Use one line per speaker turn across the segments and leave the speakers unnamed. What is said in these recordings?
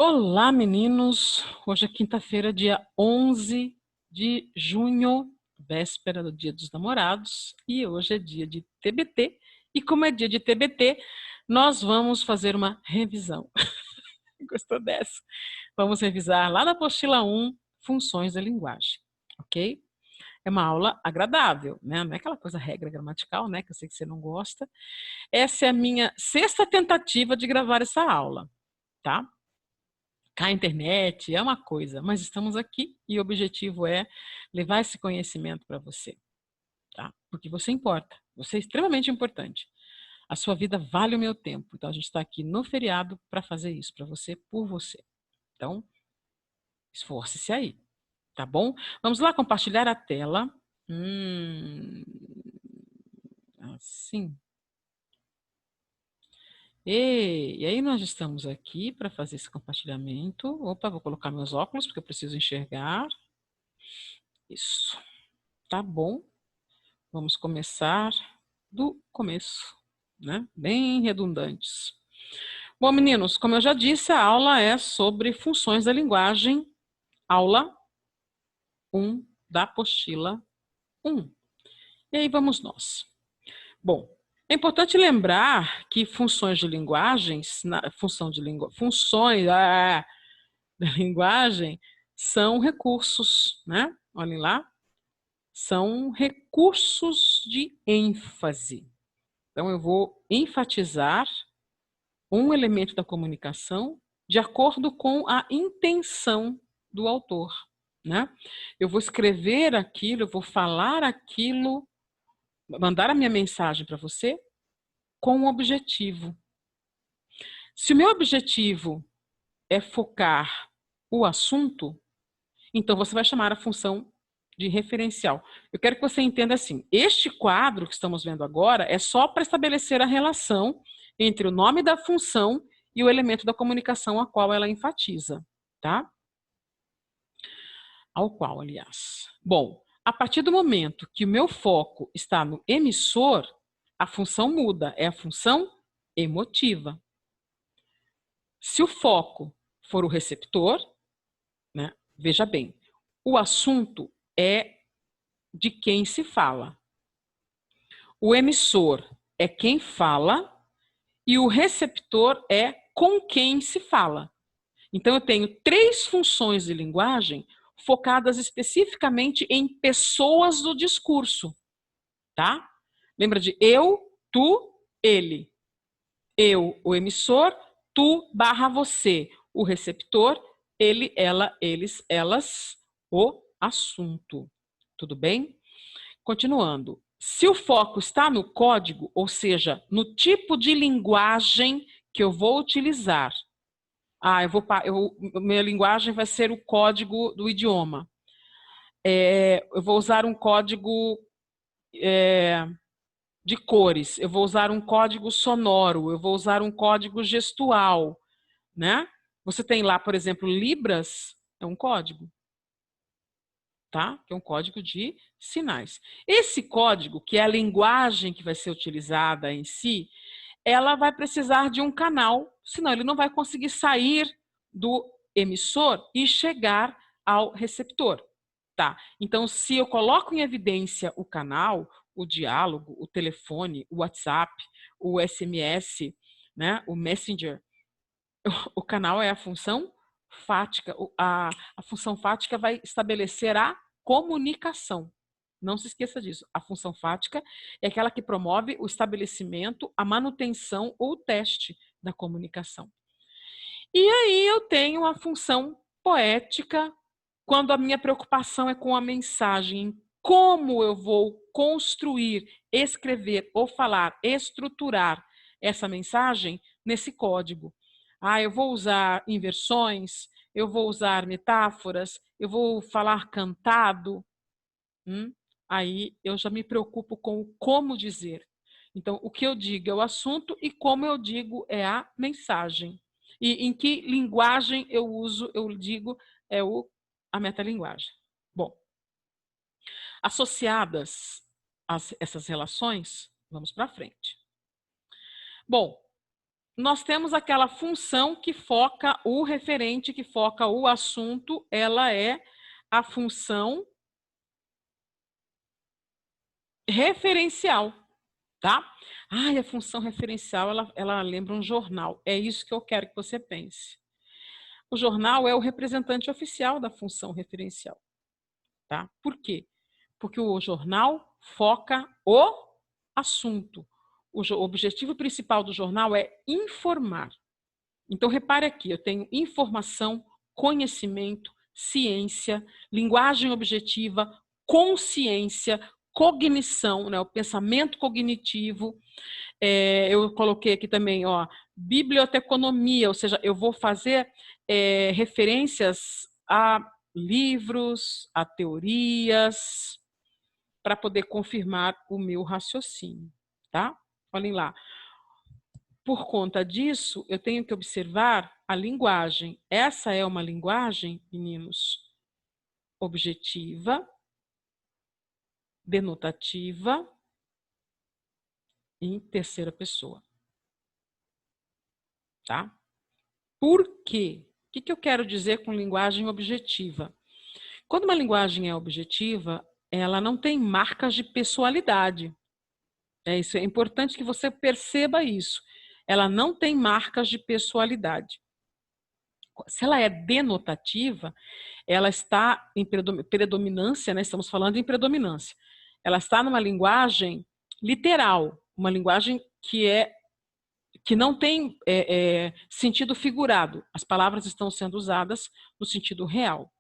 Olá, meninos! Hoje é quinta-feira, dia 11 de junho, véspera do Dia dos Namorados, e hoje é dia de TBT. E como é dia de TBT, nós vamos fazer uma revisão. Gostou dessa? Vamos revisar lá na apostila 1, funções da linguagem, ok? É uma aula agradável, né? Não é aquela coisa regra gramatical, né? Que eu sei que você não gosta. Essa é a minha sexta tentativa de gravar essa aula, tá? A internet é uma coisa, mas estamos aqui e o objetivo é levar esse conhecimento para você, tá? Porque você importa, você é extremamente importante. A sua vida vale o meu tempo, então a gente está aqui no feriado para fazer isso, para você, por você. Então, esforce-se aí, tá bom? Vamos lá compartilhar a tela. Assim. E aí nós estamos aqui para fazer esse compartilhamento. Opa, vou colocar meus óculos porque eu preciso enxergar. Isso. Tá bom. Vamos começar do começo, né? Bem redundantes. Bom, meninos, como eu já disse, a aula é sobre funções da linguagem, aula 1 da apostila 1. E aí vamos nós. Bom, é importante lembrar que funções de linguagens, funções da linguagem são recursos, né? Olhem lá, são recursos de ênfase. Então, eu vou enfatizar um elemento da comunicação de acordo com a intenção do autor, né? Eu vou escrever aquilo, eu vou falar aquilo, mandar a minha mensagem para você com um objetivo. Se o meu objetivo é focar o assunto, então você vai chamar a função de referencial. Eu quero que você entenda assim, este quadro que estamos vendo agora é só para estabelecer a relação entre o nome da função e o elemento da comunicação a qual ela enfatiza, tá? Ao qual, aliás. Bom, a partir do momento que o meu foco está no emissor, a função muda, é a função emotiva. Se o foco for o receptor, né, veja bem, o assunto é de quem se fala. O emissor é quem fala e o receptor é com quem se fala. Então, eu tenho 3 funções de linguagem focadas especificamente em pessoas do discurso, tá? Lembra de eu, tu, ele. Eu, o emissor, tu barra você, o receptor, ele, ela, eles, elas, o assunto. Tudo bem? Continuando. Se o foco está no código, ou seja, no tipo de linguagem que eu vou utilizar, minha linguagem vai ser o código do idioma. Eu vou usar um código de cores, eu vou usar um código sonoro, eu vou usar um código gestual, né? Você tem lá, por exemplo, Libras, é um código, tá? Que é um código de sinais. Esse código, que é a linguagem que vai ser utilizada em si, ela vai precisar de um canal, senão ele não vai conseguir sair do emissor e chegar ao receptor. Tá? Então, se eu coloco em evidência o canal, o diálogo, o telefone, o WhatsApp, o SMS, né, o Messenger, o canal é a função fática. A função fática vai estabelecer a comunicação. Não se esqueça disso. A função fática é aquela que promove o estabelecimento, a manutenção ou o teste da comunicação. E aí eu tenho a função poética, quando a minha preocupação é com a mensagem, como eu vou construir, escrever ou falar, estruturar essa mensagem nesse código. Eu vou usar inversões, eu vou usar metáforas, eu vou falar cantado. Aí eu já me preocupo com o como dizer. Então, o que eu digo é o assunto e como eu digo é a mensagem. E em que linguagem eu uso, eu digo, é a metalinguagem. Bom, associadas a essas relações, vamos para frente. Bom, nós temos aquela função que foca o referente, que foca o assunto, ela é a função referencial, tá? A função referencial, ela lembra um jornal. É isso que eu quero que você pense. O jornal é o representante oficial da função referencial, tá? Por quê? Porque o jornal foca o assunto. O objetivo principal do jornal é informar. Então, repare aqui, eu tenho informação, conhecimento, ciência, linguagem objetiva, consciência, cognição, né, o pensamento cognitivo. Eu coloquei aqui também, ó, biblioteconomia, ou seja, eu vou fazer referências a livros, a teorias, para poder confirmar o meu raciocínio, tá? Olhem lá. Por conta disso, eu tenho que observar a linguagem. Essa é uma linguagem, meninos, objetiva, denotativa, em terceira pessoa. Tá? Por quê? O que eu quero dizer com linguagem objetiva? Quando uma linguagem é objetiva, ela não tem marcas de pessoalidade. Isso é importante que você perceba isso. Ela não tem marcas de pessoalidade. Se ela é denotativa, ela está em predominância, né? Estamos falando em predominância. Ela está numa linguagem literal, uma linguagem que não tem sentido figurado. As palavras estão sendo usadas no sentido real.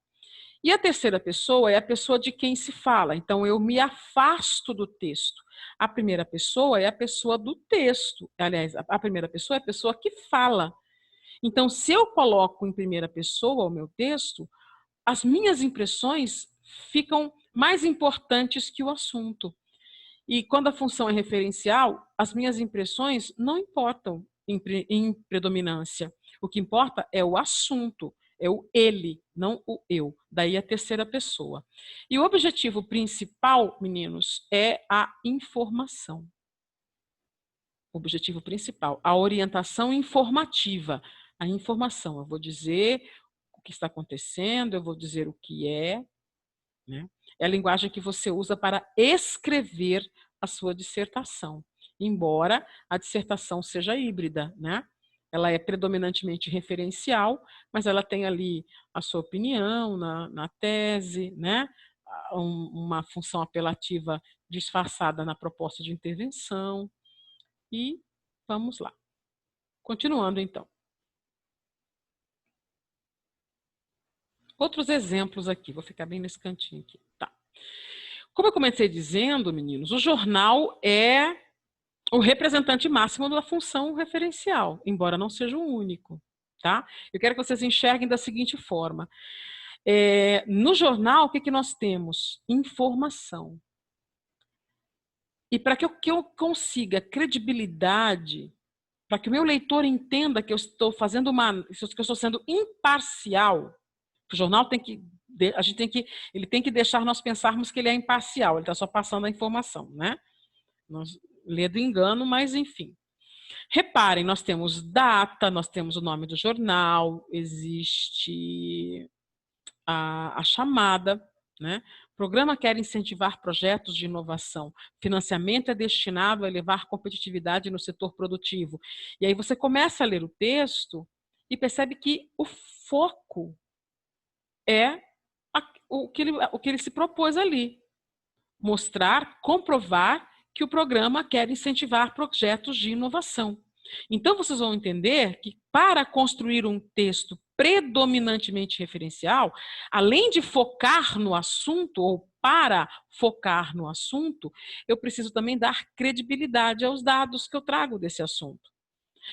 E a terceira pessoa é a pessoa de quem se fala. Então, eu me afasto do texto. A primeira pessoa é a pessoa do texto. Aliás, a primeira pessoa é a pessoa que fala. Então, se eu coloco em primeira pessoa o meu texto, as minhas impressões ficam mais importantes que o assunto. E quando a função é referencial, as minhas impressões não importam em predominância. O que importa é o assunto, é o ele, não o eu. Daí a terceira pessoa. E o objetivo principal, meninos, é a informação. O objetivo principal, a orientação informativa. A informação, eu vou dizer o que está acontecendo, eu vou dizer o que é, né? É a linguagem que você usa para escrever a sua dissertação, embora a dissertação seja híbrida, né? Ela é predominantemente referencial, mas ela tem ali a sua opinião na tese, né? Uma função apelativa disfarçada na proposta de intervenção. E vamos lá. Continuando, então. Outros exemplos aqui, vou ficar bem nesse cantinho aqui. Tá. Como eu comecei dizendo, meninos, o jornal é o representante máximo da função referencial, embora não seja o único. Tá? Eu quero que vocês enxerguem da seguinte forma. No jornal, o que nós temos? Informação. E para que eu consiga credibilidade, para que o meu leitor entenda que eu estou fazendo que eu estou sendo imparcial, o jornal ele tem que deixar nós pensarmos que ele é imparcial, ele está só passando a informação, né? Nós lê do engano, mas enfim. Reparem, nós temos data, nós temos o nome do jornal, existe a chamada, né? O programa quer incentivar projetos de inovação. Financiamento é destinado a elevar competitividade no setor produtivo. E aí você começa a ler o texto e percebe que o foco é o que ele se propôs ali. Mostrar, comprovar que o programa quer incentivar projetos de inovação. Então, vocês vão entender que para construir um texto predominantemente referencial, além de focar no assunto, ou para focar no assunto, eu preciso também dar credibilidade aos dados que eu trago desse assunto.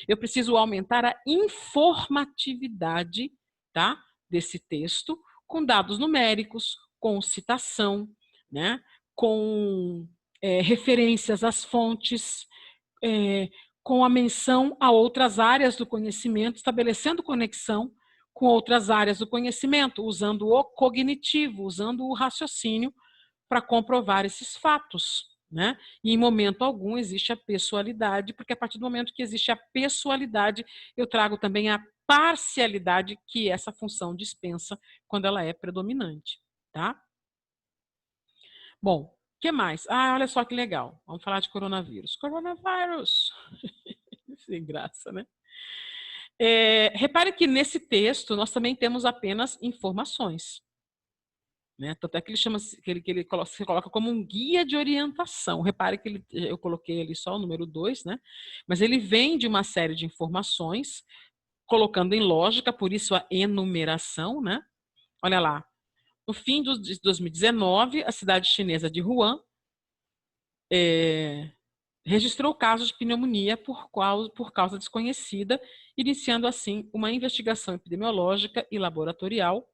Eu preciso aumentar a informatividade, tá, desse texto, com dados numéricos, com citação, né, com referências às fontes, com a menção a outras áreas do conhecimento, estabelecendo conexão com outras áreas do conhecimento, usando o cognitivo, usando o raciocínio para comprovar esses fatos. né? E em momento algum existe a pessoalidade, porque a partir do momento que existe a pessoalidade, eu trago também a parcialidade, que essa função dispensa quando ela é predominante, tá? Bom, o que mais? Ah, olha só que legal. Vamos falar de coronavírus. Coronavírus! Sem graça, né? Repare que nesse texto nós também temos apenas informações. Né? Tanto é que ele chama que ele coloca como um guia de orientação. Repare que eu coloquei ali só o número 2, né? Mas ele vem de uma série de informações, colocando em lógica, por isso a enumeração, né? Olha lá. No fim de 2019, a cidade chinesa de Wuhan registrou casos de pneumonia por causa desconhecida, iniciando assim uma investigação epidemiológica e laboratorial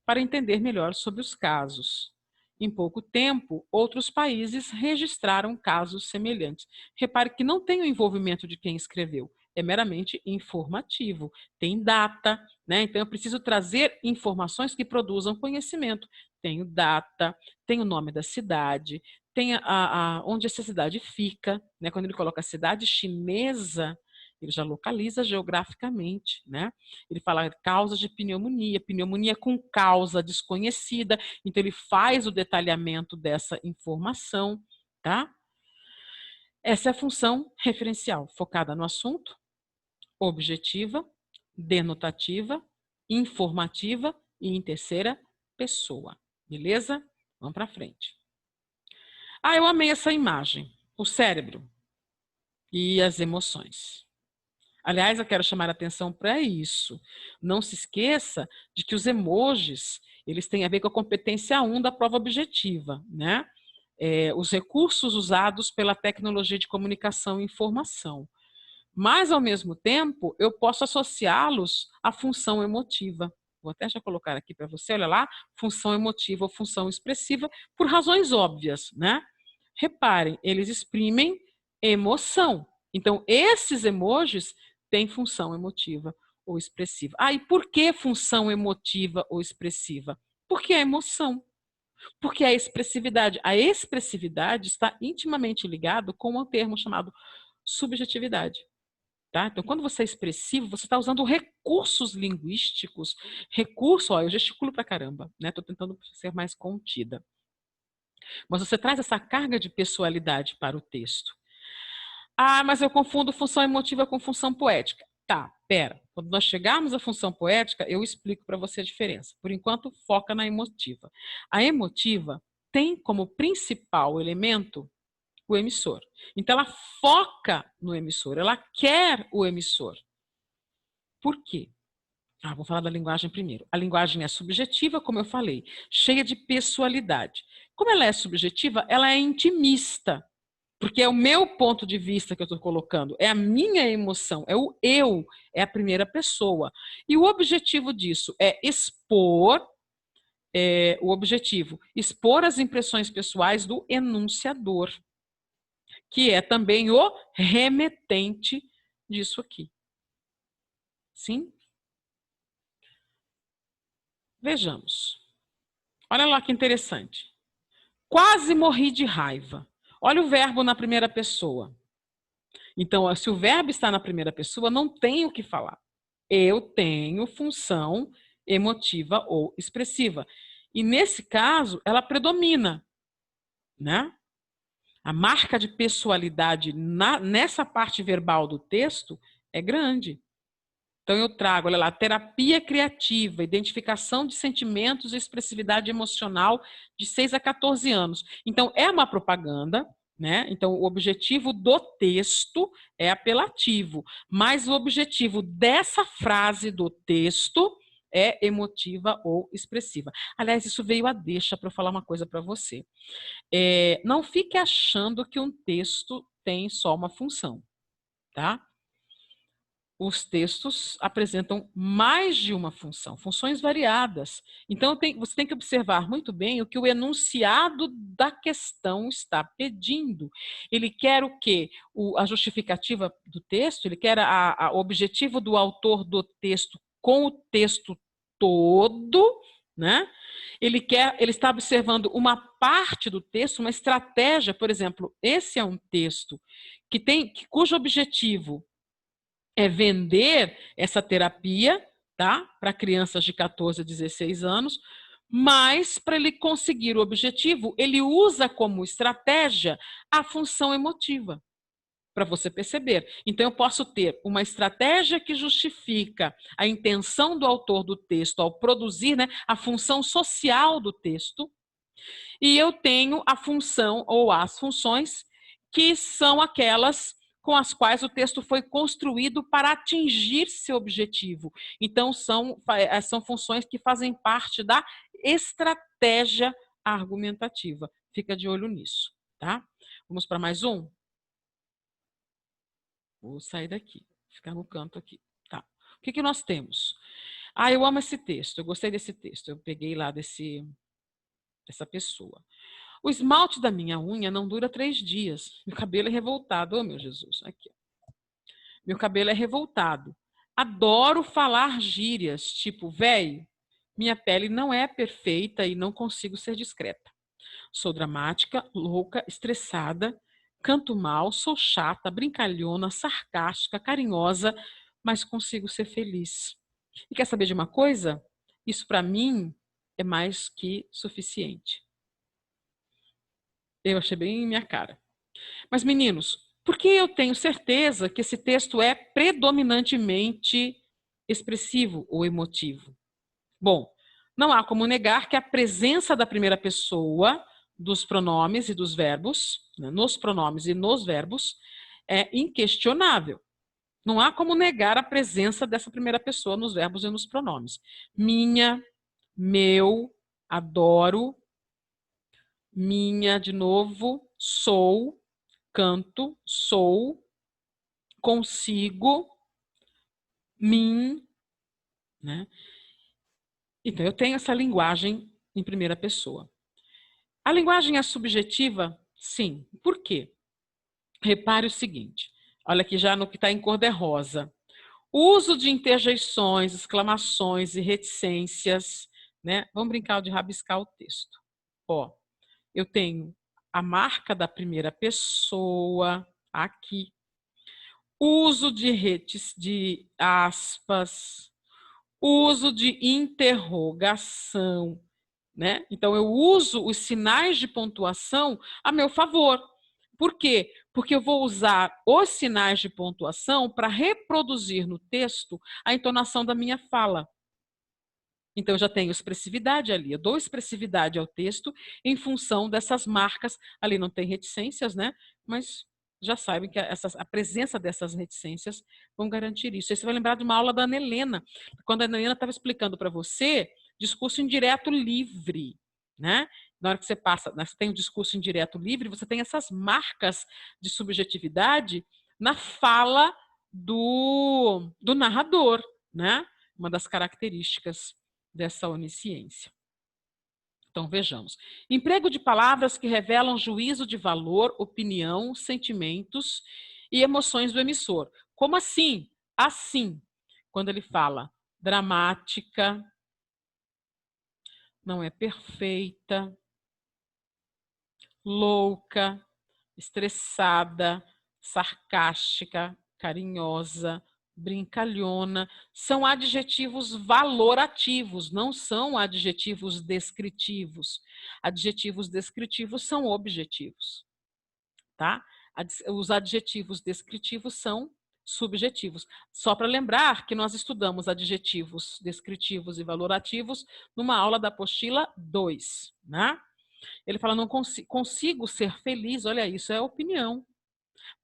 para entender melhor sobre os casos. Em pouco tempo, outros países registraram casos semelhantes. Repare que não tem o envolvimento de quem escreveu, é meramente informativo, tem data, né? Então eu preciso trazer informações que produzam conhecimento. Tenho data, tem o nome da cidade, tem onde essa cidade fica, né? Quando ele coloca cidade chinesa, ele já localiza geograficamente, né? Ele fala causas de pneumonia, pneumonia com causa desconhecida, então ele faz o detalhamento dessa informação, tá? Essa é a função referencial, focada no assunto, objetiva, denotativa, informativa e em terceira pessoa. Beleza? Vamos para frente. Ah, eu amei essa imagem. O cérebro e as emoções. Aliás, eu quero chamar a atenção para isso. Não se esqueça de que os emojis, eles têm a ver com a competência 1 da prova objetiva, né? Os recursos usados pela tecnologia de comunicação e informação. Mas, ao mesmo tempo, eu posso associá-los à função emotiva. Vou até já colocar aqui para você, olha lá, função emotiva ou função expressiva, por razões óbvias, né? Reparem, eles exprimem emoção. Então, esses emojis têm função emotiva ou expressiva. Ah, e por que função emotiva ou expressiva? Porque é emoção. Porque a expressividade está intimamente ligado com um termo chamado subjetividade. Tá? Então, quando você é expressivo, você está usando recursos linguísticos, eu gesticulo pra caramba, né? Estou tentando ser mais contida. Mas você traz essa carga de pessoalidade para o texto. Ah, mas eu confundo função emotiva com função poética. Tá, pera. Quando nós chegarmos à função poética, eu explico para você a diferença. Por enquanto, foca na emotiva. A emotiva tem como principal elemento o emissor. Então, ela foca no emissor, ela quer o emissor. Por quê? Vou falar da linguagem primeiro. A linguagem é subjetiva, como eu falei, cheia de pessoalidade. Como ela é subjetiva, ela é intimista, porque é o meu ponto de vista que eu estou colocando, é a minha emoção, é o eu, é a primeira pessoa. E o objetivo disso é expor, expor as impressões pessoais do enunciador, que é também o remetente disso aqui. Sim? Vejamos. Olha lá que interessante. Quase morri de raiva. Olha o verbo na primeira pessoa. Então, se o verbo está na primeira pessoa, não tem o que falar. Eu tenho função emotiva ou expressiva. E nesse caso, ela predomina, né? A marca de pessoalidade nessa parte verbal do texto é grande. Então eu trago, olha lá, terapia criativa, identificação de sentimentos e expressividade emocional de 6 a 14 anos. Então é uma propaganda, né? Então o objetivo do texto é apelativo, mas o objetivo dessa frase do texto é emotiva ou expressiva. Aliás, isso veio a deixa para eu falar uma coisa para você. Não fique achando que um texto tem só uma função, tá? Os textos apresentam mais de uma função, funções variadas. Então, você tem que observar muito bem o que o enunciado da questão está pedindo. Ele quer o quê? A justificativa do texto, ele quer o objetivo do autor do texto com o texto todo, né? Ele está observando uma parte do texto, uma estratégia, por exemplo, esse é um texto cujo objetivo é vender essa terapia, tá? Para crianças de 14 a 16 anos, mas para ele conseguir o objetivo, ele usa como estratégia a função emotiva, para você perceber. Então, eu posso ter uma estratégia que justifica a intenção do autor do texto ao produzir, né, a função social do texto, e eu tenho a função ou as funções que são aquelas com as quais o texto foi construído para atingir seu objetivo. Então, são funções que fazem parte da estratégia argumentativa. Fica de olho nisso, tá? Vamos para mais um? Vou sair daqui, ficar no canto aqui. Tá. O que nós temos? Ah, eu amo esse texto, eu gostei desse texto. Eu peguei lá dessa pessoa. O esmalte da minha unha não dura 3 dias. Meu cabelo é revoltado. Oh, meu Jesus. Aqui. Meu cabelo é revoltado. Adoro falar gírias, tipo, velho, minha pele não é perfeita e não consigo ser discreta. Sou dramática, louca, estressada, canto mal, sou chata, brincalhona, sarcástica, carinhosa, mas consigo ser feliz. E quer saber de uma coisa? Isso para mim é mais que suficiente. Eu achei bem minha cara. Mas, meninos, por que eu tenho certeza que esse texto é predominantemente expressivo ou emotivo? Bom, não há como negar que a presença da primeira pessoa dos pronomes e dos verbos, né, nos pronomes e nos verbos, é inquestionável. Não há como negar a presença dessa primeira pessoa nos verbos e nos pronomes. Minha, meu, adoro, minha, de novo, sou, canto, sou, consigo, mim, né? Então, eu tenho essa linguagem em primeira pessoa. A linguagem é subjetiva? Sim. Por quê? Repare o seguinte, olha aqui já no que está em cor de rosa. O uso de interjeições, exclamações e reticências, né? Vamos brincar de rabiscar o texto. Ó, eu tenho a marca da primeira pessoa aqui. Uso de aspas, uso de interrogação, né? Então, eu uso os sinais de pontuação a meu favor. Por quê? Porque eu vou usar os sinais de pontuação para reproduzir no texto a entonação da minha fala. Então, eu já tenho expressividade ali. Eu dou expressividade ao texto em função dessas marcas. Ali não tem reticências, né? Mas já sabem que a presença dessas reticências vão garantir isso. Aí você vai lembrar de uma aula da Ana Helena, quando a Ana Helena estava explicando para você discurso indireto livre, né? Na hora que você passa, você tem um discurso indireto livre, você tem essas marcas de subjetividade na fala do narrador, né? Uma das características dessa onisciência. Então, vejamos. Emprego de palavras que revelam juízo de valor, opinião, sentimentos e emoções do emissor. Como assim? Assim, quando ele fala dramática, não é perfeita, louca, estressada, sarcástica, carinhosa, brincalhona, são adjetivos valorativos, não são adjetivos descritivos. Adjetivos descritivos são objetivos, tá? Os adjetivos descritivos são subjetivos. Só para lembrar que nós estudamos adjetivos descritivos e valorativos numa aula da apostila 2, né? Ele fala, não consigo ser feliz, olha, isso é opinião.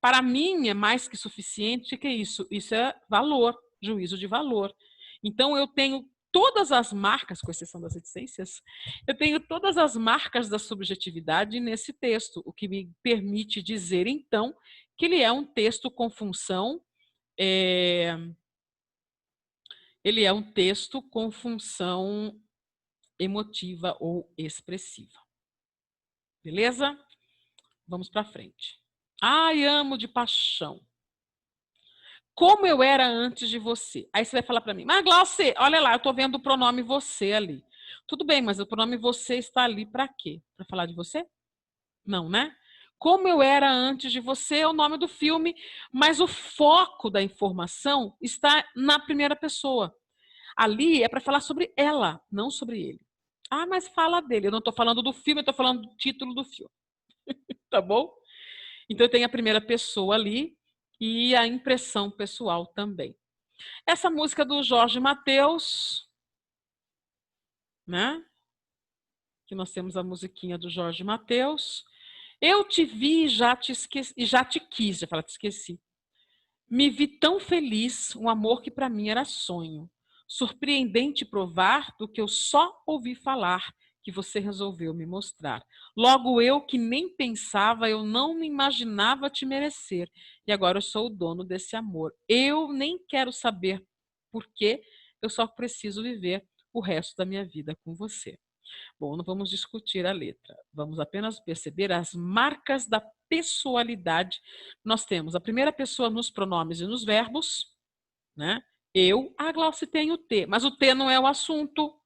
Para mim é mais que suficiente que isso. Isso é valor, juízo de valor. Então eu tenho todas as marcas, com exceção das reticências, eu tenho todas as marcas da subjetividade nesse texto, o que me permite dizer, então, que ele é um texto com função, ele é um texto com função emotiva ou expressiva. Beleza? Vamos para frente. Ai, amo de paixão. Como eu era antes de você. Aí você vai falar para mim, mas Glauce, olha lá, eu estou vendo o pronome você ali. Tudo bem, mas o pronome você está ali para quê? Para falar de você? Não, né? Como eu era antes de você é o nome do filme, mas o foco da informação está na primeira pessoa. Ali é para falar sobre ela, não sobre ele. Ah, mas fala dele. Eu não estou falando do filme, eu estou falando do título do filme. Tá bom? Então tem a primeira pessoa ali e a impressão pessoal também. Essa música do Jorge Mateus, né? Que nós temos a musiquinha do Jorge Mateus. Eu te vi e já te esqueci, e já te quis, já fala, te esqueci. Me vi tão feliz, um amor que para mim era sonho. Surpreendente provar do que eu só ouvi falar, que você resolveu me mostrar. Logo eu que nem pensava, eu não me imaginava te merecer. E agora eu sou o dono desse amor. Eu nem quero saber por quê, eu só preciso viver o resto da minha vida com você. Bom, não vamos discutir a letra, vamos apenas perceber as marcas da pessoalidade. Nós temos a primeira pessoa nos pronomes e nos verbos, né? Eu, a Glauce tem o T, mas o T não é o assunto.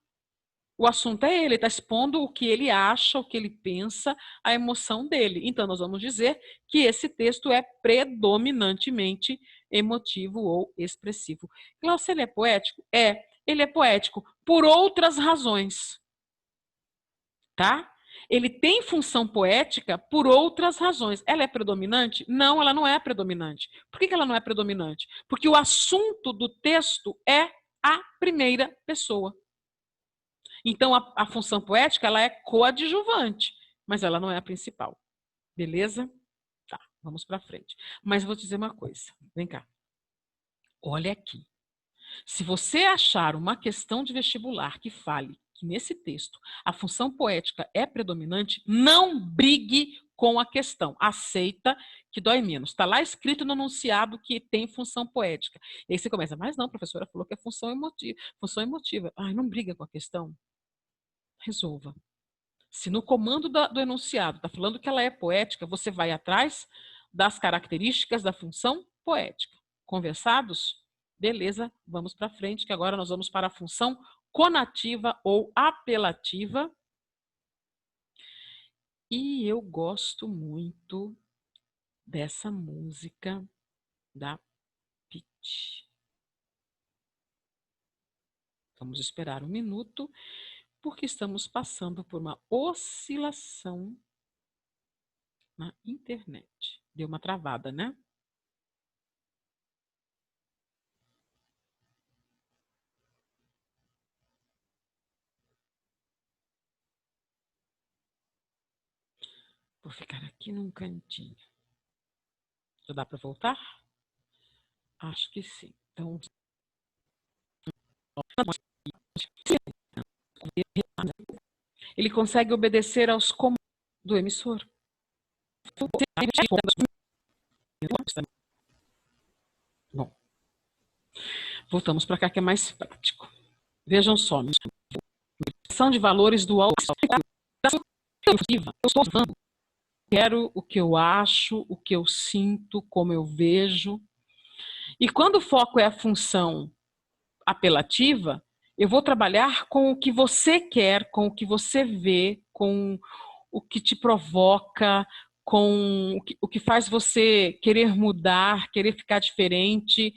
O assunto é ele está expondo o que ele acha, o que ele pensa, a emoção dele. Então, nós vamos dizer que esse texto é predominantemente emotivo ou expressivo. Glauce, ele é poético? É, ele é poético por outras razões. Tá? Ele tem função poética por outras razões. Ela é predominante? Não, ela não é predominante. Por que ela não é predominante? Porque o assunto do texto é a primeira pessoa. Então, a função poética ela é coadjuvante, mas ela não é a principal. Beleza? Tá, vamos para frente. Mas vou te dizer uma coisa. Vem cá. Olha aqui. Se você achar uma questão de vestibular que fale que nesse texto a função poética é predominante, não brigue com a questão. Aceita que dói menos. Está lá escrito no enunciado que tem função poética. E aí você começa, mas não, a professora falou que é função emotiva. Função emotiva. Ai, não briga com a questão. Resolva. Se no comando do enunciado está falando que ela é poética, você vai atrás das características da função poética. Conversados? Beleza, vamos para frente, que agora nós vamos para a função conativa ou apelativa. E eu gosto muito dessa música da Pitty. Vamos esperar um minuto, porque estamos passando por uma oscilação na internet. Deu uma travada, né? Vou ficar aqui num cantinho. Já dá para voltar? Acho que sim. Então, ele consegue obedecer aos comandos do emissor. Bom, voltamos para cá que é mais prático. Vejam só, medição de valores do eu estou falando, quero o que eu acho, o que eu sinto, como eu vejo. E quando o foco é a função apelativa, eu vou trabalhar com o que você quer, com o que você vê, com o que te provoca, com o que faz você querer mudar, querer ficar diferente,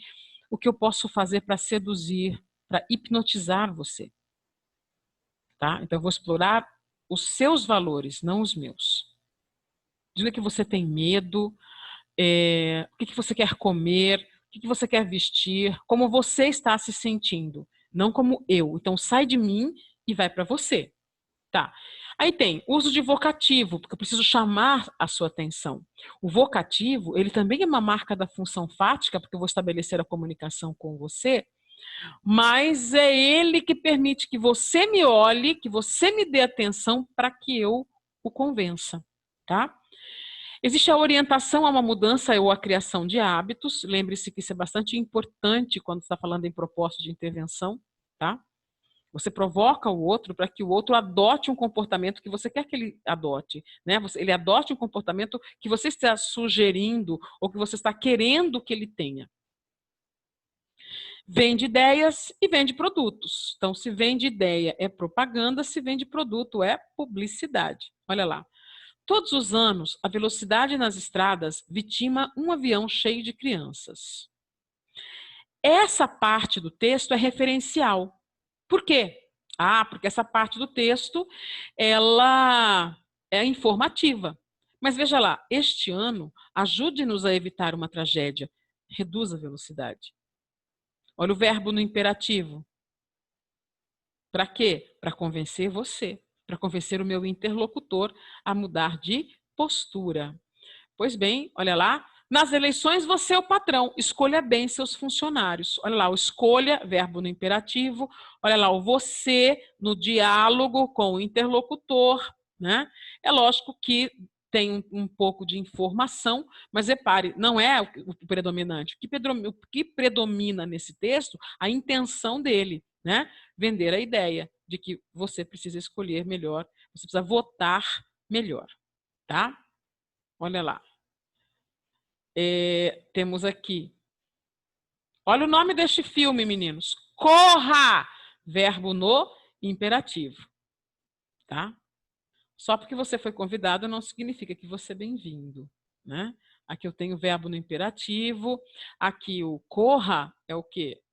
o que eu posso fazer para seduzir, para hipnotizar você. Tá? Então, eu vou explorar os seus valores, não os meus. Diga que você tem medo, o que você quer comer, o que você quer vestir, como você está se sentindo, não como eu. Então, sai de mim e vai para você. Tá. Aí tem uso de vocativo, porque eu preciso chamar a sua atenção. O vocativo, ele também é uma marca da função fática, porque eu vou estabelecer a comunicação com você, mas é ele que permite que você me olhe, que você me dê atenção para que eu o convença, tá? Existe a orientação a uma mudança ou a criação de hábitos. Lembre-se que isso é bastante importante quando está falando em propósito de intervenção, tá? Você provoca o outro para que o outro adote um comportamento que você quer que ele adote, né? Ele adote um comportamento que você está sugerindo ou que você está querendo que ele tenha. Vende ideias e vende produtos. Então, se vende ideia é propaganda, se vende produto é publicidade. Olha lá. Todos os anos, a velocidade nas estradas vitima um avião cheio de crianças. Essa parte do texto é referencial. Por quê? Porque essa parte do texto ela é informativa. Mas veja lá, este ano, ajude-nos a evitar uma tragédia. Reduz a velocidade. Olha o verbo no imperativo. Para quê? Para convencer você, para convencer o meu interlocutor a mudar de postura. Pois bem, olha lá. Nas eleições, você é o patrão. Escolha bem seus funcionários. Olha lá, o escolha, verbo no imperativo. Olha lá, o você no diálogo com o interlocutor. Né? É lógico que tem um pouco de informação, mas repare, não é o predominante. O que predomina nesse texto? A intenção dele, né? Vender a ideia de que você precisa escolher melhor, você precisa votar melhor. Tá? Olha lá. Temos aqui. Olha o nome deste filme, meninos. Corra! Verbo no imperativo. Tá? Só porque você foi convidado não significa que você é bem-vindo. Né? Aqui eu tenho o verbo no imperativo. Aqui o corra é o quê?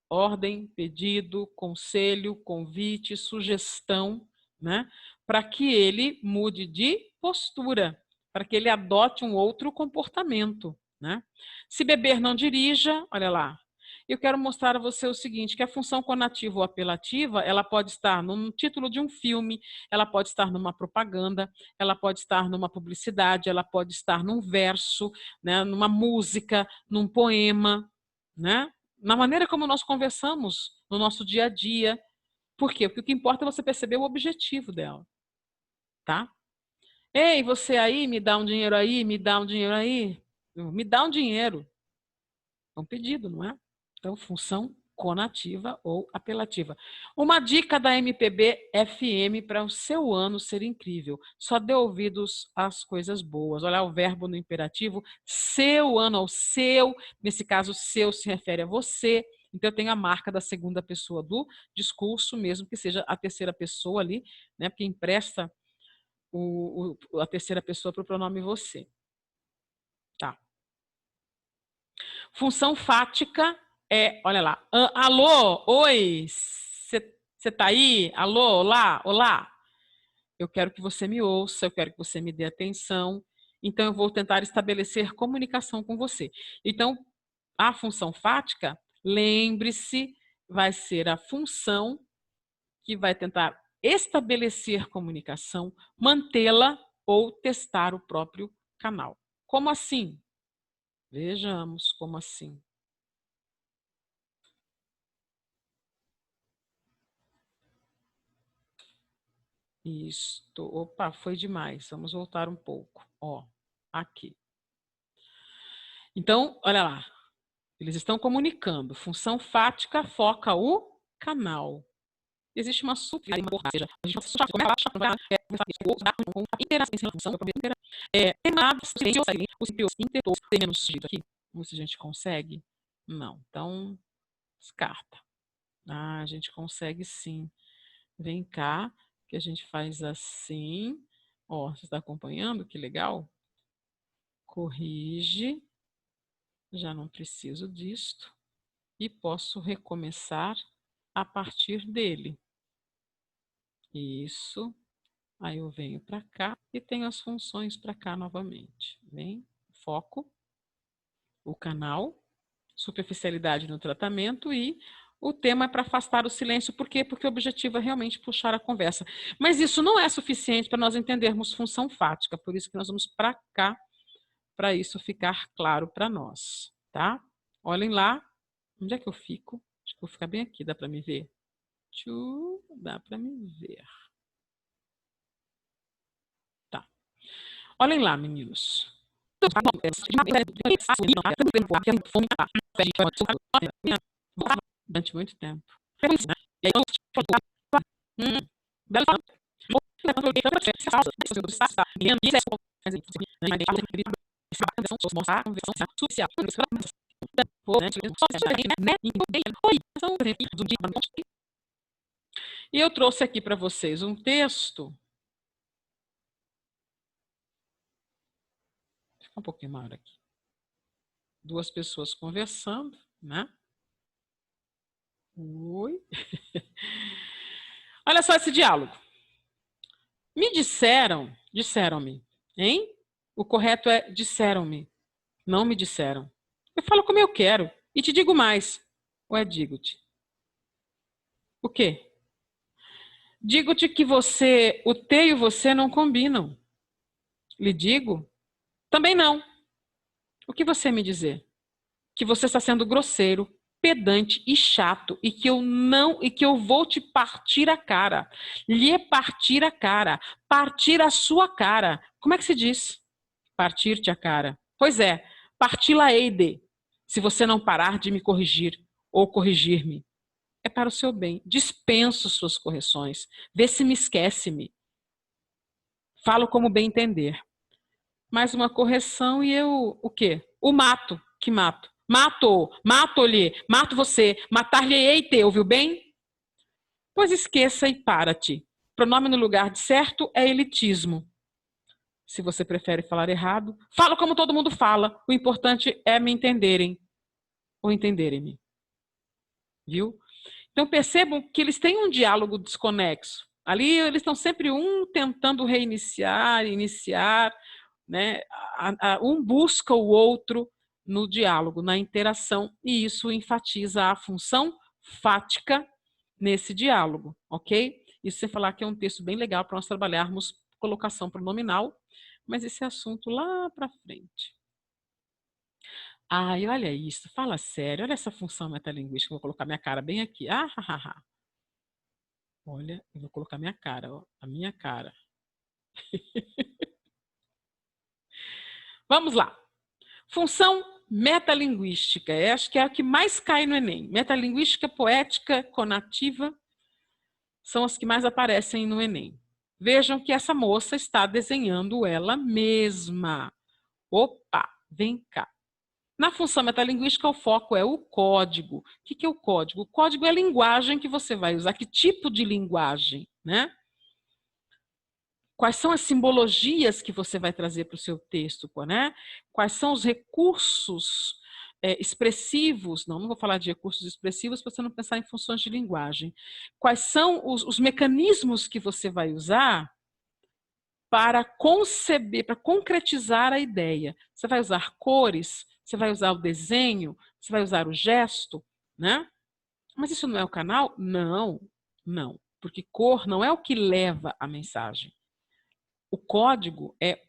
Ordem, pedido, conselho, convite, sugestão, né? Para que ele mude de postura, para que ele adote um outro comportamento, né? Se beber, não dirija, olha lá. Eu quero mostrar a você o seguinte, que a função conativa ou apelativa, ela pode estar no título de um filme, ela pode estar numa propaganda, ela pode estar numa publicidade, ela pode estar num verso, né, numa música, num poema, né? Na maneira como nós conversamos no nosso dia a dia. Por quê? Porque o que importa é você perceber o objetivo dela, tá? Ei, você aí, me dá um dinheiro aí, me dá um dinheiro aí. Me dá um dinheiro. É um pedido, não é? Então, função conativa ou apelativa. Uma dica da MPB FM para o seu ano ser incrível. Só dê ouvidos às coisas boas. Olha o verbo no imperativo, seu ano, ou seu, nesse caso, seu se refere a você. Então, eu tenho a marca da segunda pessoa do discurso, mesmo que seja a terceira pessoa ali, né? Porque empresta a terceira pessoa para o pronome você. Tá. Função fática olha lá, alô, oi, você tá aí? Alô, olá, olá. Eu quero que você me ouça, eu quero que você me dê atenção. Então, eu vou tentar estabelecer comunicação com você. Então, a função fática, lembre-se, vai ser a função que vai tentar estabelecer comunicação, mantê-la ou testar o próprio canal. Como assim? Vejamos como assim. Isto. Opa, foi demais. Vamos voltar um pouco. Ó, aqui. Então, olha lá. Eles estão comunicando. Função fática foca o canal. Existe uma subordem. A gente aqui. Vamos se a gente consegue. Não. Então, descarta. A gente consegue sim. Vem cá, que a gente faz assim. Ó, você está acompanhando? Que legal. Corrige. Já não preciso disto. E posso recomeçar a partir dele. Isso. Aí eu venho para cá e tenho as funções para cá novamente. Vem, foco, o canal, superficialidade no tratamento e o tema é para afastar o silêncio. Por quê? Porque o objetivo é realmente puxar a conversa. Mas isso não é suficiente para nós entendermos função fática. Por isso que nós vamos para cá, para isso ficar claro para nós. Tá? Olhem lá. Onde é que eu fico? Acho que vou ficar bem aqui. Dá para me ver? Dá para me ver. Tá. Olhem lá, meninos. Durante muito tempo. E eu trouxe aqui para vocês um texto. Fica um pouquinho maior aqui. Duas pessoas conversando, né? Oi. Olha só esse diálogo. Me disseram-me, hein? O correto é disseram-me, não me disseram. Eu falo como eu quero e te digo mais. Ou é digo-te? O quê? Digo-te que o te e você não combinam. Lhe digo? Também não. O que você me dizer? Que você está sendo grosseiro, pedante e chato e que eu vou te partir a cara. Lhe partir a cara, partir a sua cara. Como é que se diz? Partir-te a cara. Pois é, parti-la-ei de, se você não parar de me corrigir ou corrigir-me. É para o seu bem. Dispenso suas correções. Vê se me esquece-me. Falo como bem entender. Mais uma correção e eu, o quê? O mato. Que mato? Mato-lhe, mato você, matar-lhe-ei te, ouviu bem? Pois esqueça e para-te. Pronome no lugar de certo é elitismo. Se você prefere falar errado, falo como todo mundo fala. O importante é me entenderem ou entenderem-me. Viu? Então percebam que eles têm um diálogo desconexo. Ali eles estão sempre um tentando iniciar, né? Um busca o outro no diálogo, na interação, e isso enfatiza a função fática nesse diálogo, ok? Isso sem falar que é um texto bem legal para nós trabalharmos colocação pronominal, mas esse assunto lá para frente. Ai, olha isso, fala sério, olha essa função metalinguística, vou colocar minha cara bem aqui. Olha, eu vou colocar minha cara, ó, a minha cara. Vamos lá. Função metalinguística, acho que é a que mais cai no Enem. Metalinguística, poética, conativa, são as que mais aparecem no Enem. Vejam que essa moça está desenhando ela mesma. Opa, vem cá. Na função metalinguística, o foco é o código. O que é o código? O código é a linguagem que você vai usar. Que tipo de linguagem, né? Quais são as simbologias que você vai trazer para o seu texto, né? Quais são os recursos expressivos? Não vou falar de recursos expressivos para você não pensar em funções de linguagem. Quais são os mecanismos que você vai usar para conceber, para concretizar a ideia? Você vai usar cores? Você vai usar o desenho? Você vai usar o gesto? Né? Mas isso não é o canal? Não, não. Porque cor não é o que leva a mensagem. O código é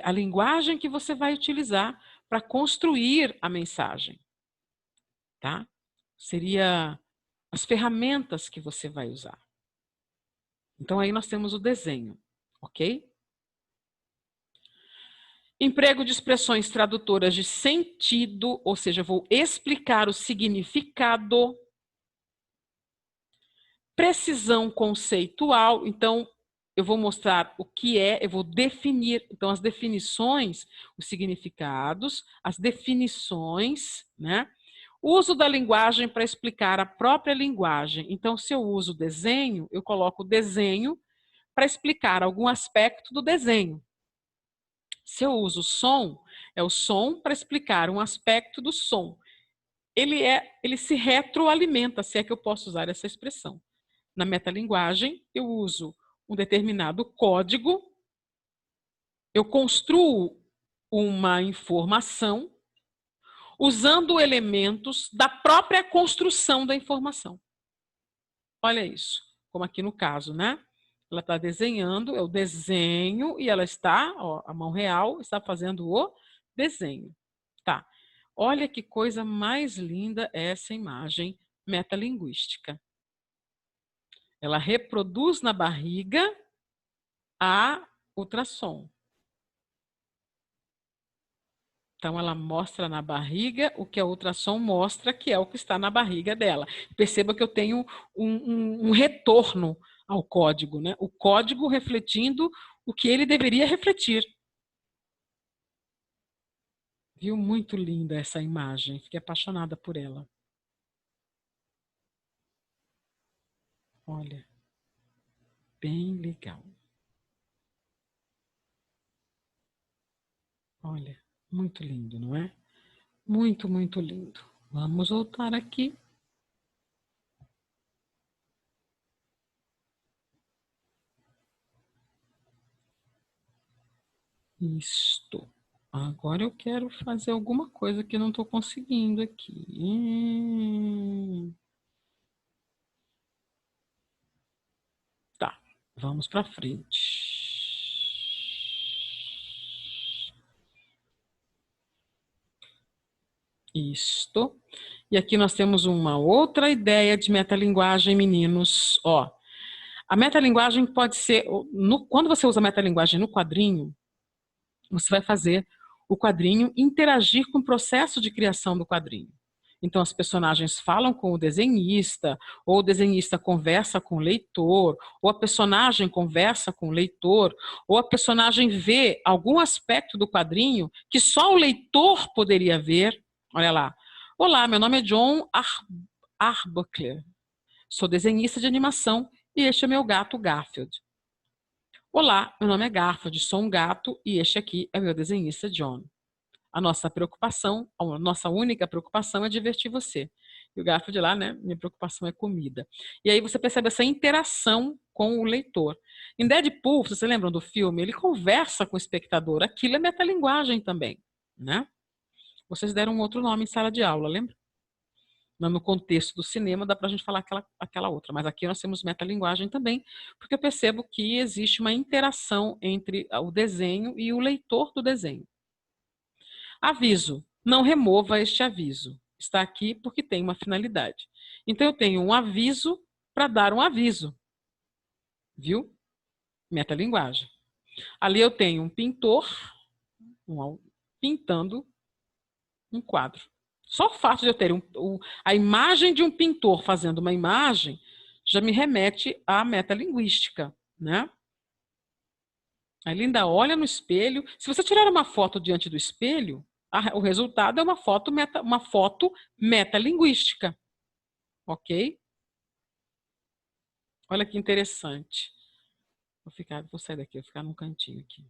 a linguagem que você vai utilizar para construir a mensagem. Tá? Seria as ferramentas que você vai usar. Então, aí nós temos o desenho, ok? Emprego de expressões tradutoras de sentido, ou seja, vou explicar o significado. Precisão conceitual, então, eu vou mostrar o que é, eu vou definir, então, as definições, os significados, as definições, né? Uso da linguagem para explicar a própria linguagem. Então, se eu uso desenho, eu coloco desenho para explicar algum aspecto do desenho. Se eu uso som, é o som para explicar um aspecto do som. Ele se retroalimenta, se é que eu posso usar essa expressão. Na metalinguagem, eu uso um determinado código, eu construo uma informação usando elementos da própria construção da informação. Olha isso, como aqui no caso, né? Ela está desenhando, eu desenho e ela está, ó, a mão real está fazendo o desenho. Tá. Olha que coisa mais linda essa imagem metalinguística. Ela reproduz na barriga a ultrassom. Então, ela mostra na barriga o que a ultrassom mostra, que é o que está na barriga dela. Perceba que eu tenho um retorno ao código, né? O código refletindo o que ele deveria refletir. Viu? Muito linda essa imagem. Fiquei apaixonada por ela. Olha, bem legal. Olha, muito lindo, não é? Muito, muito lindo. Vamos voltar aqui. Isto. Agora eu quero fazer alguma coisa que não estou conseguindo aqui. Tá, vamos para frente. Isto. E aqui nós temos uma outra ideia de metalinguagem, meninos. Ó, a metalinguagem pode ser, quando você usa a metalinguagem no quadrinho, você vai fazer o quadrinho interagir com o processo de criação do quadrinho. Então, as personagens falam com o desenhista, ou o desenhista conversa com o leitor, ou a personagem conversa com o leitor, ou a personagem vê algum aspecto do quadrinho que só o leitor poderia ver. Olha lá. Olá, meu nome é John Arbuckle. Sou desenhista de animação e este é meu gato Garfield. Olá, meu nome é Garfield, sou um gato e este aqui é meu desenhista John. A nossa preocupação, a nossa única preocupação é divertir você. E o Garfield lá, né? Minha preocupação é comida. E aí você percebe essa interação com o leitor. Em Deadpool, vocês lembram do filme? Ele conversa com o espectador. Aquilo é metalinguagem também, né? Vocês deram um outro nome em sala de aula, lembra? No contexto do cinema dá para a gente falar aquela outra, mas aqui nós temos metalinguagem também, porque eu percebo que existe uma interação entre o desenho e o leitor do desenho. Aviso, não remova este aviso. Está aqui porque tem uma finalidade. Então eu tenho um aviso para dar um aviso. Viu? Metalinguagem. Ali eu tenho um pintor pintando um quadro. Só o fato de eu ter a imagem de um pintor fazendo uma imagem já me remete à metalinguística, né? A Linda olha no espelho. Se você tirar uma foto diante do espelho, o resultado é uma foto metalinguística, ok? Olha que interessante. Vou sair daqui, vou ficar num cantinho aqui.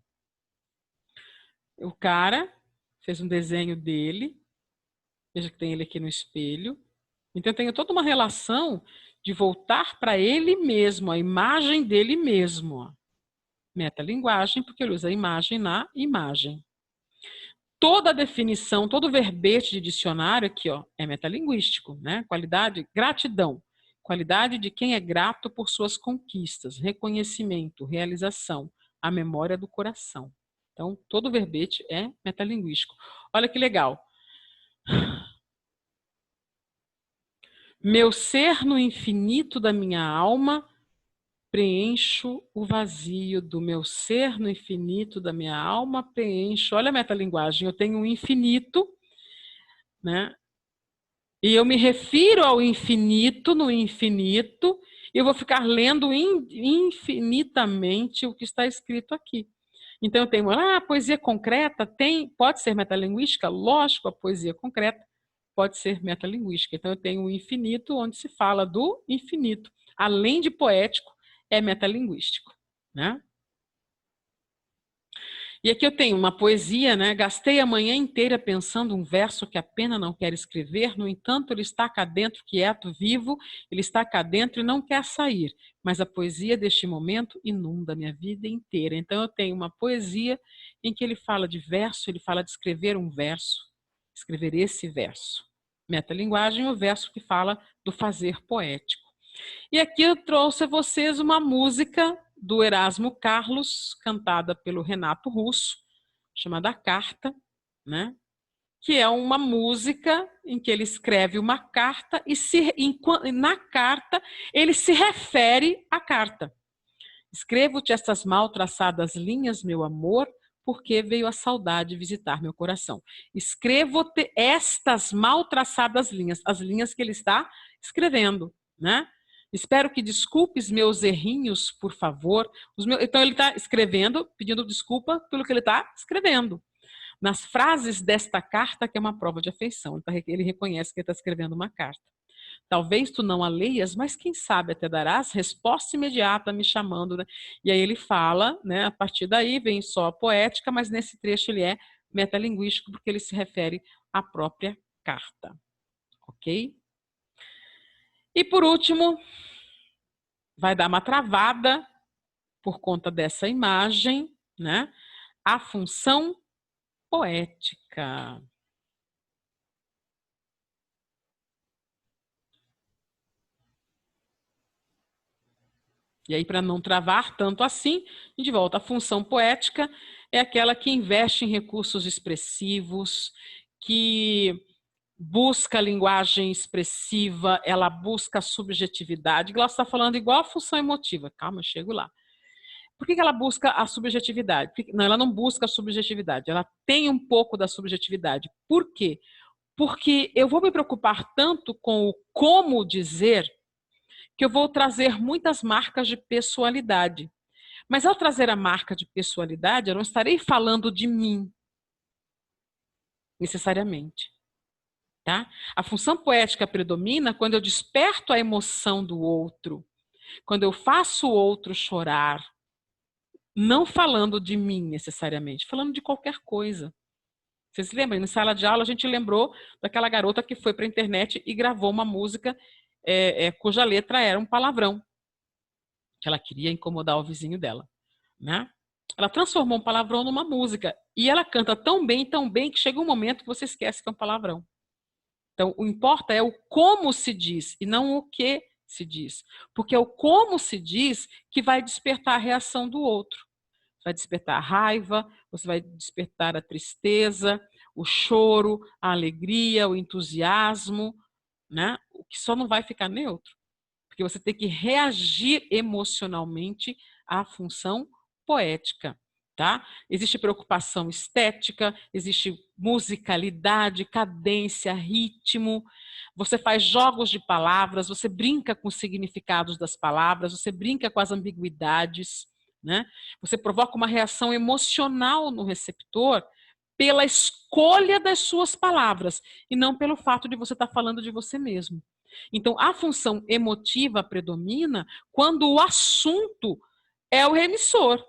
O cara fez um desenho dele. Veja que tem ele aqui no espelho. Então, eu tenho toda uma relação de voltar para ele mesmo, a imagem dele mesmo. Metalinguagem, porque ele usa a imagem na imagem. Toda a definição, todo o verbete de dicionário aqui, ó, é metalinguístico, né? Qualidade, gratidão. Qualidade de quem é grato por suas conquistas, reconhecimento, realização, a memória do coração. Então, todo o verbete é metalinguístico. Olha que legal. Meu ser no infinito da minha alma, preencho o vazio do meu ser no infinito da minha alma, preencho. Olha a metalinguagem, eu tenho um infinito, né? E eu me refiro ao infinito no infinito, e eu vou ficar lendo infinitamente o que está escrito aqui. Então eu tenho, a poesia concreta pode ser metalinguística? Lógico, a poesia concreta pode ser metalinguística. Então eu tenho o infinito onde se fala do infinito. Além de poético, é metalinguístico, né? E aqui eu tenho uma poesia, né? Gastei a manhã inteira pensando um verso que a pena não quer escrever, no entanto, ele está cá dentro, quieto, vivo, ele está cá dentro e não quer sair. Mas a poesia deste momento inunda a minha vida inteira. Então, eu tenho uma poesia em que ele fala de verso, ele fala de escrever um verso, escrever esse verso. Metalinguagem, o verso que fala do fazer poético. E aqui eu trouxe a vocês uma música do Erasmo Carlos, cantada pelo Renato Russo, chamada Carta, né? Que é uma música em que ele escreve uma carta e na carta ele se refere à carta. Escrevo-te estas mal traçadas linhas, meu amor, porque veio a saudade visitar meu coração. Escrevo-te estas mal traçadas linhas, as linhas que ele está escrevendo, né? Espero que desculpes meus errinhos, por favor. Então ele está escrevendo, pedindo desculpa pelo que ele está escrevendo. nas frases desta carta que é uma prova de afeição. Ele reconhece que ele está escrevendo uma carta. Talvez tu não a leias, mas quem sabe até darás resposta imediata me chamando, né? E aí ele fala, né? A partir daí vem só a poética, mas nesse trecho ele é metalinguístico porque ele se refere à própria carta, ok? E por último, vai dar uma travada por conta dessa imagem, né? A função poética. E aí, para não travar tanto assim, a gente volta. A função poética é aquela que investe em recursos expressivos, que busca a linguagem expressiva, ela busca a subjetividade. Ela está falando igual a função emotiva. Calma, eu chego lá. Por que ela busca a subjetividade? Não, ela não busca a subjetividade, ela tem um pouco da subjetividade. Por quê? Porque eu vou me preocupar tanto com o como dizer que eu vou trazer muitas marcas de pessoalidade. Mas ao trazer a marca de pessoalidade, eu não estarei falando de mim, necessariamente. Tá? A função poética predomina quando eu desperto a emoção do outro, quando eu faço o outro chorar, não falando de mim necessariamente, falando de qualquer coisa. Vocês se lembram? Em sala de aula a gente lembrou daquela garota que foi para a internet e gravou uma música cuja letra era um palavrão, que ela queria incomodar o vizinho dela, né? Ela transformou um palavrão numa música e ela canta tão bem, que chega um momento que você esquece que é um palavrão. Então, o importa é o como se diz e não o que se diz. Porque é o como se diz que vai despertar a reação do outro. Vai despertar a raiva, você vai despertar a tristeza, o choro, a alegria, o entusiasmo, né? O que só não vai ficar neutro. Porque você tem que reagir emocionalmente à função poética. Tá? Existe preocupação estética, existe musicalidade, cadência, ritmo. Você faz jogos de palavras, você brinca com os significados das palavras, você brinca com as ambiguidades, né? Você provoca uma reação emocional no receptor pela escolha das suas palavras e não pelo fato de você estar falando de você mesmo. Então, a função emotiva predomina quando o assunto é o emissor.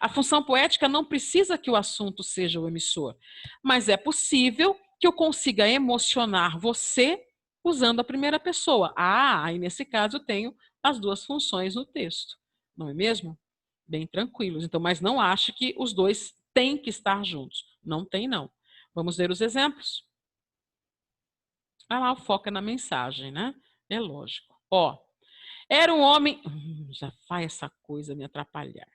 A função poética não precisa que o assunto seja o emissor, mas é possível que eu consiga emocionar você usando a primeira pessoa. Ah, aí nesse caso eu tenho as duas funções no texto, não é mesmo? Bem tranquilos. Então, mas não ache que os dois têm que estar juntos. Não tem, não. Vamos ver os exemplos? Ah lá, o foco é na mensagem, né? É lógico. Ó, era um homem. Já faz essa coisa me atrapalhar.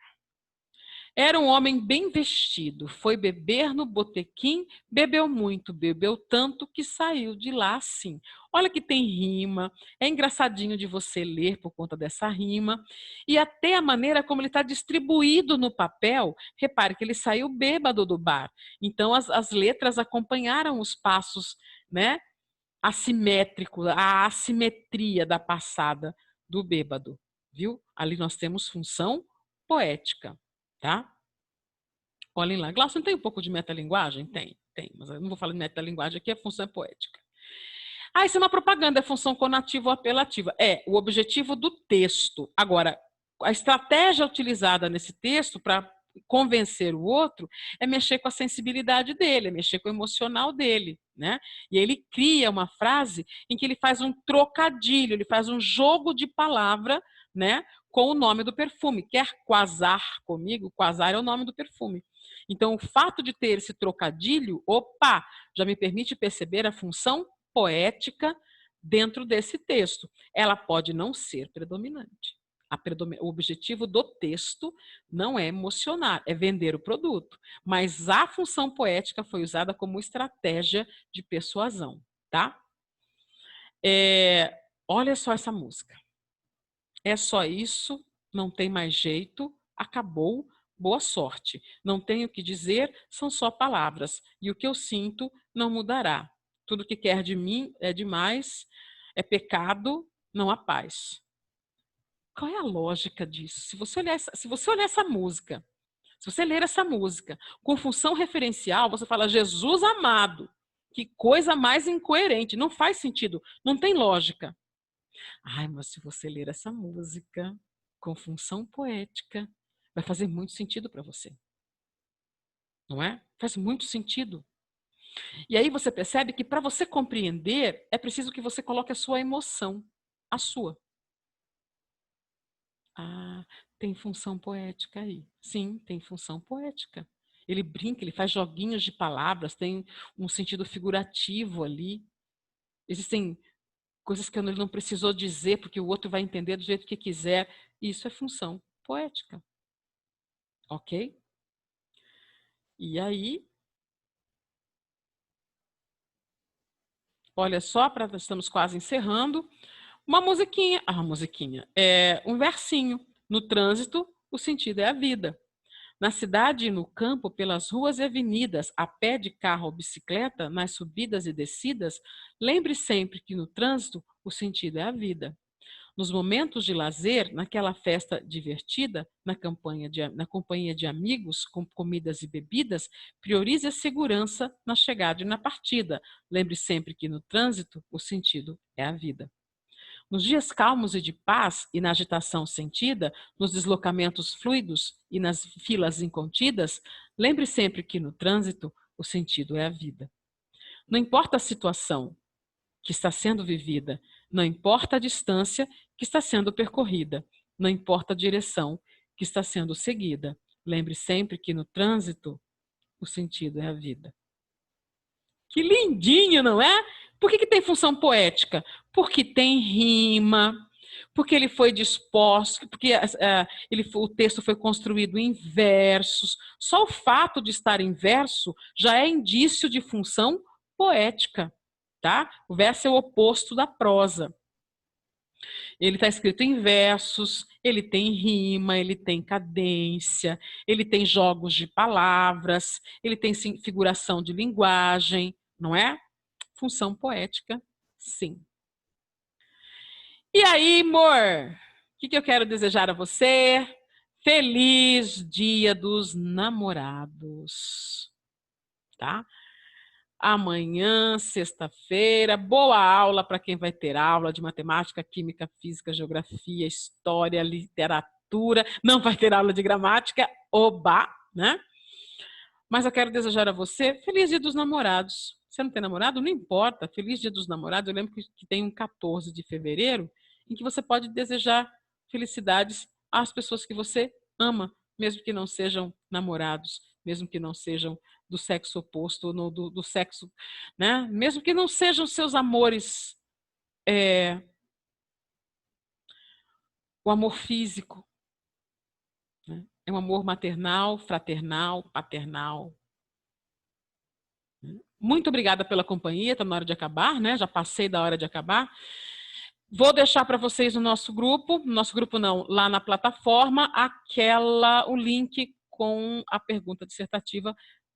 Era um homem bem vestido, foi beber no botequim, bebeu muito, bebeu tanto que saiu de lá assim. Olha que tem rima, é engraçadinho de você ler por conta dessa rima, e até a maneira como ele está distribuído no papel, repare que ele saiu bêbado do bar. Então as letras acompanharam os passos, né? Assimétrico, a assimetria da passada do bêbado, viu? Ali nós temos função poética, tá? Olhem lá. Glaucio, não tem um pouco de metalinguagem? Tem, mas eu não vou falar de metalinguagem aqui, a função é poética. Ah, isso é uma propaganda, é função conativa ou apelativa. É o objetivo do texto. Agora, a estratégia utilizada nesse texto para convencer o outro é mexer com a sensibilidade dele, é mexer com o emocional dele, né? E ele cria uma frase em que ele faz um trocadilho, ele faz um jogo de palavra, né, com o nome do perfume. Quer quasar comigo? Quasar é o nome do perfume. Então, o fato de ter esse trocadilho, opa, já me permite perceber a função poética dentro desse texto. Ela pode não ser predominante. O objetivo do texto não é emocionar, é vender o produto. Mas a função poética foi usada como estratégia de persuasão, tá? Olha só essa música. É só isso, não tem mais jeito, acabou, boa sorte. Não tenho o que dizer, são só palavras. E o que eu sinto não mudará. Tudo que quer de mim é demais, é pecado, não há paz. Qual é a lógica disso? Se você olhar essa música, Se você ler essa música com função referencial, você fala, Jesus amado, que coisa mais incoerente, não faz sentido, não tem lógica. Ai, mas se você ler essa música com função poética, vai fazer muito sentido para você. Não é? Faz muito sentido. E aí você percebe que para você compreender, é preciso que você coloque a sua emoção, a sua. Ah, tem função poética aí. Sim, tem função poética. Ele brinca, ele faz joguinhos de palavras, tem um sentido figurativo ali. Existem coisas que ele não precisou dizer, porque o outro vai entender do jeito que quiser. Isso é função poética. Ok? E aí, olha só, estamos quase encerrando. Uma musiquinha, um versinho. No trânsito, o sentido é a vida. Na cidade e no campo, pelas ruas e avenidas, a pé, de carro ou bicicleta, nas subidas e descidas, lembre sempre que no trânsito o sentido é a vida. Nos momentos de lazer, naquela festa divertida, na companhia de amigos, com comidas e bebidas, priorize a segurança na chegada e na partida. Lembre sempre que no trânsito o sentido é a vida. Nos dias calmos e de paz e na agitação sentida, nos deslocamentos fluidos e nas filas incontidas, lembre sempre que no trânsito o sentido é a vida. Não importa a situação que está sendo vivida, não importa a distância que está sendo percorrida, não importa a direção que está sendo seguida, lembre sempre que no trânsito o sentido é a vida. Que lindinho, não é? Por que tem função poética? Porque tem rima, porque ele foi disposto, porque o texto foi construído em versos. Só o fato de estar em verso já é indício de função poética, tá? O verso é o oposto da prosa. Ele está escrito em versos, ele tem rima, ele tem cadência, ele tem jogos de palavras, ele tem figuração de linguagem, não é? Função poética, sim. E aí, amor? O que eu quero desejar a você? Feliz Dia dos Namorados, tá? Amanhã, sexta-feira, boa aula para quem vai ter aula de matemática, química, física, geografia, história, literatura. Não vai ter aula de gramática, oba, né? Mas eu quero desejar a você feliz Dia dos Namorados. Você não tem namorado? Não importa. Feliz Dia dos Namorados. Eu lembro que tem um 14 de fevereiro em que você pode desejar felicidades às pessoas que você ama, mesmo que não sejam namorados, mesmo que não sejam do sexo oposto, ou do sexo, né? Mesmo que não sejam seus amores, o amor físico, né? É um amor maternal, fraternal, paternal. Muito obrigada pela companhia, está na hora de acabar, né? Já passei da hora de acabar. Vou deixar para vocês no nosso grupo não, lá na plataforma, o link com a pergunta dissertativa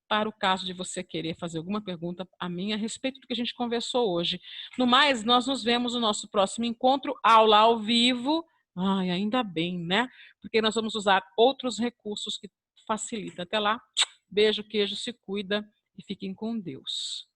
para o caso de você querer fazer alguma pergunta a mim a respeito do que a gente conversou hoje. No mais, nós nos vemos no nosso próximo encontro, aula ao vivo. Ai, ainda bem, né? Porque nós vamos usar outros recursos que facilitam. Até lá, beijo, queijo, se cuida e fiquem com Deus.